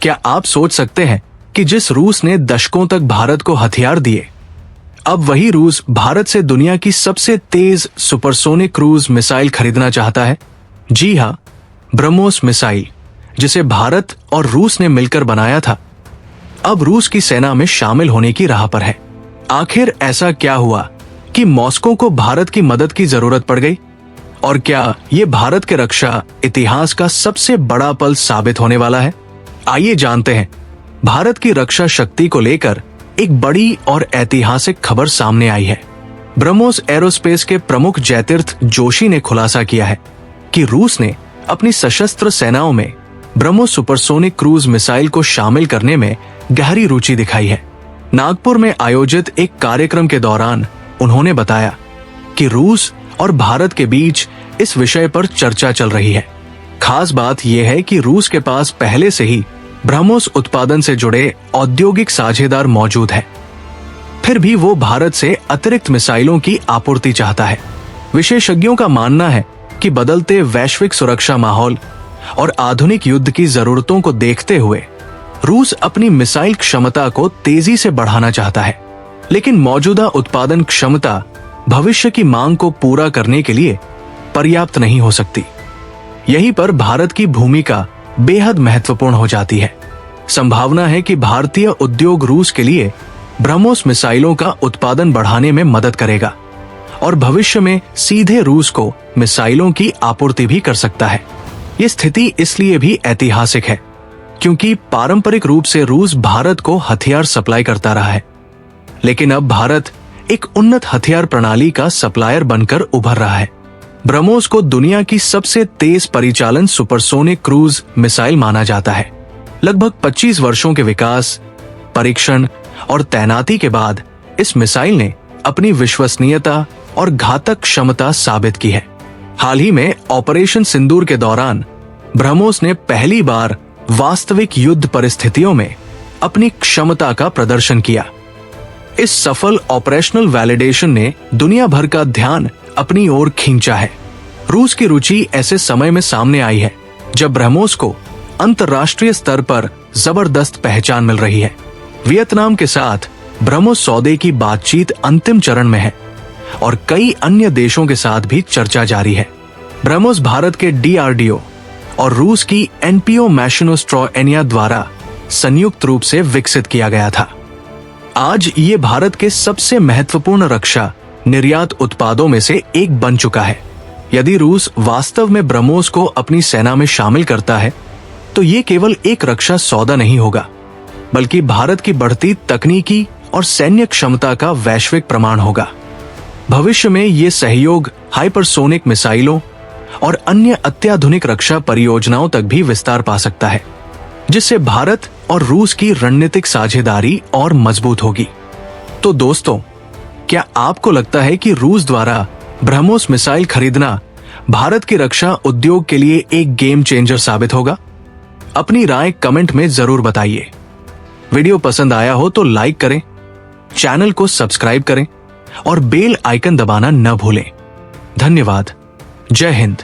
क्या आप सोच सकते हैं कि जिस रूस ने दशकों तक भारत को हथियार दिए, अब वही रूस भारत से दुनिया की सबसे तेज सुपरसोनिक क्रूज मिसाइल खरीदना चाहता है? जी हाँ, ब्रह्मोस मिसाइल, जिसे भारत और रूस ने मिलकर बनाया था, अब रूस की सेना में शामिल होने की राह पर है। आखिर ऐसा क्या हुआ कि मॉस्को को भारत की मदद की जरूरत पड़ गई? और क्या ये भारत के रक्षा इतिहास का सबसे बड़ा पल साबित होने वाला है? आइए जानते हैं। भारत की रक्षा शक्ति को लेकर एक बड़ी और ऐतिहासिक खबर सामने आई है। ब्रह्मोस एरोस्पेस के प्रमुख जयतीर्थ जोशी ने खुलासा किया है कि रूस ने अपनी सशस्त्र सेनाओं में ब्रह्मोस सुपरसोनिक क्रूज मिसाइल को शामिल करने में गहरी रुचि दिखाई है। नागपुर में आयोजित एक कार्यक्रम के दौरान उन्होंने बताया कि रूस और भारत के बीच इस विषय पर चर्चा चल रही है। खास बात यह है कि रूस के पास पहले से ही ब्रह्मोस उत्पादन से जुड़े औद्योगिक साझेदार मौजूद हैं। फिर भी वो भारत से अतिरिक्त मिसाइलों की आपूर्ति चाहता है। विशेषज्ञों का मानना है कि बदलते वैश्विक सुरक्षा माहौल और आधुनिक युद्ध की जरूरतों को देखते हुए रूस अपनी मिसाइल क्षमता को तेजी से बढ़ाना चाहता है, लेकिन मौजूदा उत्पादन क्षमता भविष्य की मांग को पूरा करने के लिए पर्याप्त नहीं हो सकती। यहीं पर भारत की भूमिका बेहद महत्वपूर्ण हो जाती है। संभावना है कि भारतीय उद्योग रूस के लिए ब्रह्मोस मिसाइलों का उत्पादन बढ़ाने में मदद करेगा और भविष्य में सीधे रूस को मिसाइलों की आपूर्ति भी कर सकता है। ये स्थिति इसलिए भी ऐतिहासिक है क्योंकि पारंपरिक रूप से रूस भारत को हथियार सप्लाई करता रहा है, लेकिन अब भारत एक उन्नत हथियार प्रणाली का सप्लायर बनकर उभर रहा है। ब्रह्मोस को दुनिया की सबसे तेज परिचालन सुपरसोनिक क्रूज मिसाइल माना जाता है। लगभग 25 वर्षों के विकास, परीक्षण और तैनाती के बाद इस मिसाइल ने अपनी विश्वसनीयता और घातक क्षमता साबित की है। हाल ही में ऑपरेशन सिंदूर के दौरान ब्रह्मोस ने पहली बार वास्तविक युद्ध परिस्थितियों में अपनी क्षमता का प्रदर्शन किया। इस सफल ऑपरेशनल वैलिडेशन ने दुनिया भर का ध्यान अपनी ओर खींचा है। रूस की रुचि ऐसे समय में सामने आई है जब ब्रह्मोस को अंतर्राष्ट्रीय स्तर पर जबरदस्त पहचान मिल रही है। वियतनाम के साथ ब्रह्मोस सौदे की बातचीत अंतिम चरण में है और कई अन्य देशों के साथ भी चर्चा जारी है। ब्रह्मोस भारत के DRDO और रूस की NPO मैशिनोस्ट्रॉएनिया द्वारा संयुक्त रूप से विकसित किया गया था। आज ये भारत के सबसे महत्वपूर्ण रक्षा निर्यात उत्पादों में से एक बन चुका है। यदि रूस वास्तव में ब्रह्मोस को अपनी सेना में शामिल करता है तो ये केवल एक रक्षा सौदा नहीं होगा, बल्कि भारत की बढ़ती तकनीकी और सैन्य क्षमता का वैश्विक प्रमाण होगा। भविष्य में ये सहयोग हाइपरसोनिक मिसाइलों और अन्य अत्याधुनिक रक्षा परियोजनाओं तक भी विस्तार पा सकता है, जिससे भारत और रूस की रणनीतिक साझेदारी और मजबूत होगी। तो दोस्तों, क्या आपको लगता है कि रूस द्वारा ब्रह्मोस मिसाइल खरीदना भारत की रक्षा उद्योग के लिए एक गेम चेंजर साबित होगा? अपनी राय कमेंट में जरूर बताइए। वीडियो पसंद आया हो तो लाइक करें, चैनल को सब्सक्राइब करें और बेल आइकन दबाना न भूलें। धन्यवाद। जय हिंद।